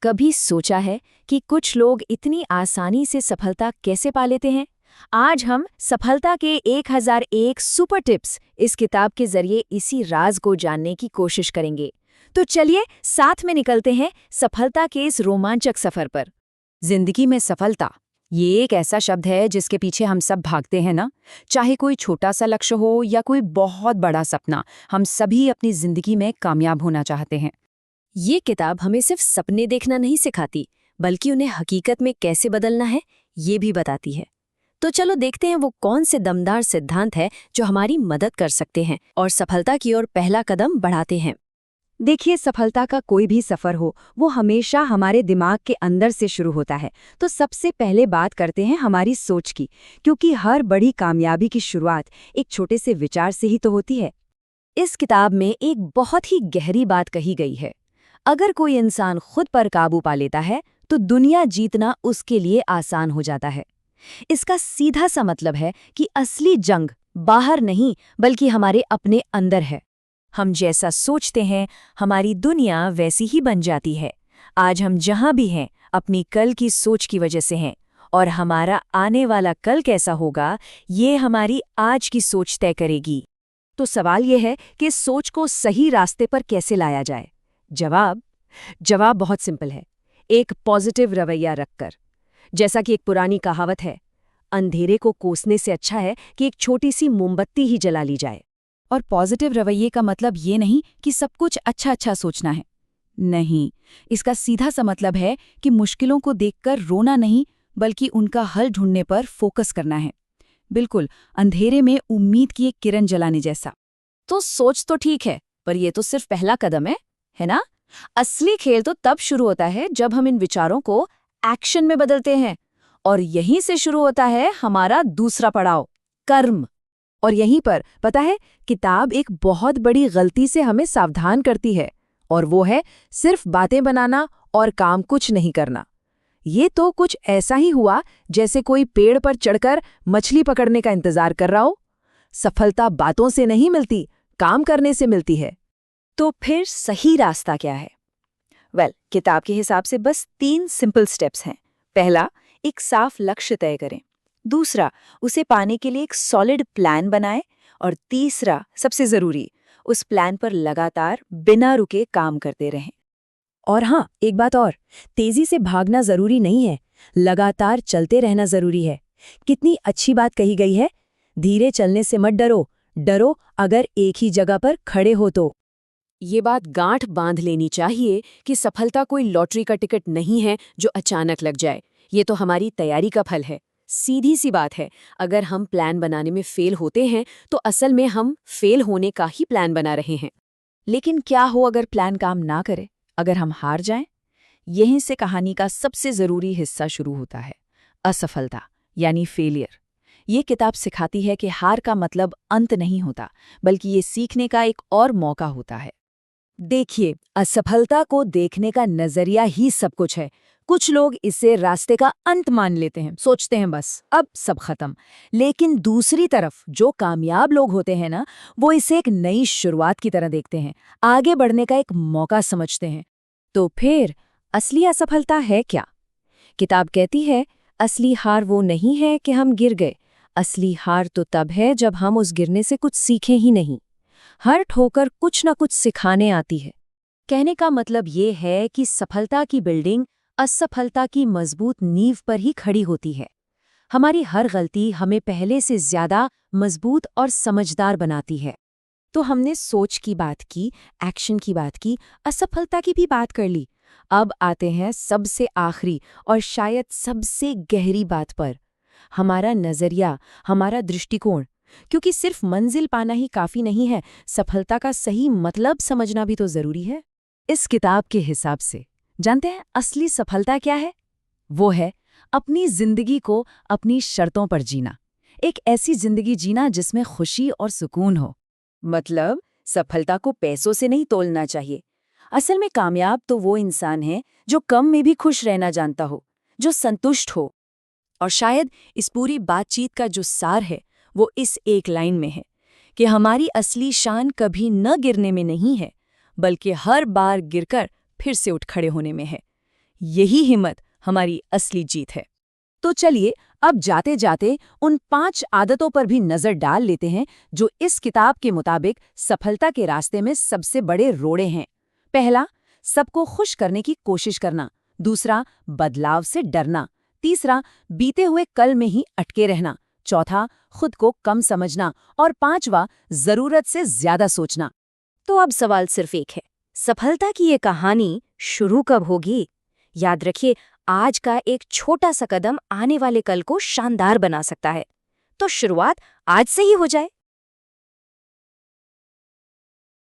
कभी सोचा है कि कुछ लोग इतनी आसानी से सफलता कैसे पा लेते हैं? आज हम सफलता के 1001 सुपर टिप्स इस किताब के जरिए इसी राज को जानने की कोशिश करेंगे। तो चलिए साथ में निकलते हैं सफलता के इस रोमांचक सफर पर। जिंदगी में सफलता ये एक ऐसा शब्द है जिसके पीछे हम सब भागते हैं ना। चाहे कोई छोटा सा लक्ष्य हो या कोई बहुत बड़ा सपना, हम सभी अपनी जिंदगी में कामयाब होना चाहते हैं। ये किताब हमें सिर्फ सपने देखना नहीं सिखाती, बल्कि उन्हें हकीकत में कैसे बदलना है ये भी बताती है। तो चलो देखते हैं वो कौन से दमदार सिद्धांत है जो हमारी मदद कर सकते हैं और सफलता की ओर पहला कदम बढ़ाते हैं। देखिए, सफलता का कोई भी सफर हो, वो हमेशा हमारे दिमाग के अंदर से शुरू होता है। तो सबसे पहले बात करते हैं हमारी सोच की, क्योंकि हर बड़ी कामयाबी की शुरुआत एक छोटे से विचार से ही तो होती है। इस किताब में एक बहुत ही गहरी बात कही गई है। अगर कोई इंसान खुद पर काबू पा लेता है तो दुनिया जीतना उसके लिए आसान हो जाता है। इसका सीधा सा मतलब है कि असली जंग बाहर नहीं बल्कि हमारे अपने अंदर है। हम जैसा सोचते हैं हमारी दुनिया वैसी ही बन जाती है। आज हम जहां भी हैं अपनी कल की सोच की वजह से हैं, और हमारा आने वाला कल कैसा होगा ये हमारी आज की सोच तय करेगी। तो सवाल यह है कि इस सोच को सही रास्ते पर कैसे लाया जाए। जवाब बहुत सिंपल है, एक पॉजिटिव रवैया रखकर। जैसा कि एक पुरानी कहावत है, अंधेरे को कोसने से अच्छा है कि एक छोटी सी मोमबत्ती ही जला ली जाए। और पॉजिटिव रवैये का मतलब ये नहीं कि सब कुछ अच्छा अच्छा सोचना है। नहीं, इसका सीधा सा मतलब है कि मुश्किलों को देखकर रोना नहीं, बल्कि उनका हल ढूंढने पर फोकस करना है। बिल्कुल अंधेरे में उम्मीद की एक किरण जलाने जैसा। तो सोच तो ठीक है, पर ये तो सिर्फ पहला कदम है ना? असली खेल तो तब शुरू होता है जब हम इन विचारों को एक्शन में बदलते हैं, और यहीं से शुरू होता है हमारा दूसरा पड़ाव, कर्म। और यहीं पर पता है, किताब एक बहुत बड़ी गलती से हमें सावधान करती है, और वो है सिर्फ बातें बनाना और काम कुछ नहीं करना। ये तो कुछ ऐसा ही हुआ जैसे कोई पेड़ पर चढ़कर मछली पकड़ने का इंतजार कर रहा हो। सफलता बातों से नहीं मिलती, काम करने से मिलती है। तो फिर सही रास्ता क्या है? किताब के हिसाब से बस 3 सिंपल स्टेप्स हैं। पहला, एक साफ लक्ष्य तय करें। दूसरा, उसे पाने के लिए एक सॉलिड प्लान बनाएं। और तीसरा, सबसे जरूरी, उस प्लान पर लगातार बिना रुके काम करते रहें। और हाँ, एक बात और, तेजी से भागना जरूरी नहीं है, लगातार चलते रहना जरूरी है। कितनी अच्छी बात कही गई है, धीरे चलने से मत डरो, डरो अगर एक ही जगह पर खड़े हो तो। ये बात गांठ बांध लेनी चाहिए कि सफलता कोई लॉटरी का टिकट नहीं है जो अचानक लग जाए। ये तो हमारी तैयारी का फल है। सीधी सी बात है, अगर हम प्लान बनाने में फेल होते हैं तो असल में हम फेल होने का ही प्लान बना रहे हैं। लेकिन क्या हो अगर प्लान काम ना करे, अगर हम हार जाएं? यहीं से कहानी का सबसे जरूरी हिस्सा शुरू होता है, असफलता यानी फेलियर। ये किताब सिखाती है कि हार का मतलब अंत नहीं होता, बल्कि ये सीखने का एक और मौका होता है। देखिए, असफलता को देखने का नजरिया ही सब कुछ है। कुछ लोग इसे रास्ते का अंत मान लेते हैं, सोचते हैं बस अब सब खत्म। लेकिन दूसरी तरफ जो कामयाब लोग होते हैं ना, वो इसे एक नई शुरुआत की तरह देखते हैं, आगे बढ़ने का एक मौका समझते हैं। तो फिर असली असफलता है क्या? किताब कहती है, असली हार वो नहीं है कि हम गिर गए। असली हार तो तब है जब हम उस गिरने से कुछ सीखें ही नहीं। हर ठोकर कुछ न कुछ सिखाने आती है। कहने का मतलब ये है कि सफलता की बिल्डिंग असफलता की मजबूत नींव पर ही खड़ी होती है। हमारी हर गलती हमें पहले से ज्यादा मजबूत और समझदार बनाती है। तो हमने सोच की बात की, एक्शन की बात की, असफलता की भी बात कर ली। अब आते हैं सबसे आखिरी और शायद सबसे गहरी बात पर, हमारा नजरिया, हमारा दृष्टिकोण। क्योंकि सिर्फ मंजिल पाना ही काफी नहीं है, सफलता का सही मतलब समझना भी तो जरूरी है। इस किताब के हिसाब से जानते हैं असली सफलता क्या है? वो है अपनी जिंदगी को अपनी शर्तों पर जीना। एक ऐसी जिंदगी जीना जिसमें खुशी और सुकून हो। मतलब सफलता को पैसों से नहीं तोलना चाहिए। असल में कामयाब तो वो इंसान है जो कम में भी खुश रहना जानता हो, जो संतुष्ट हो। और शायद इस पूरी बातचीत का जो सार है वो इस एक लाइन में है कि हमारी असली शान कभी न गिरने में नहीं है, बल्कि हर बार गिरकर फिर से उठ खड़े होने में है। यही हिम्मत हमारी असली जीत है। तो चलिए अब जाते जाते उन 5 आदतों पर भी नजर डाल लेते हैं जो इस किताब के मुताबिक सफलता के रास्ते में सबसे बड़े रोड़े हैं। पहला, सबको खुश करने की कोशिश करना। दूसरा, बदलाव से डरना। तीसरा, बीते हुए कल में ही अटके रहना। चौथा, खुद को कम समझना। और पांचवा, जरूरत से ज्यादा सोचना। तो अब सवाल सिर्फ एक है, सफलता की ये कहानी शुरू कब होगी? याद रखिए, आज का एक छोटा सा कदम आने वाले कल को शानदार बना सकता है। तो शुरुआत आज से ही हो जाए।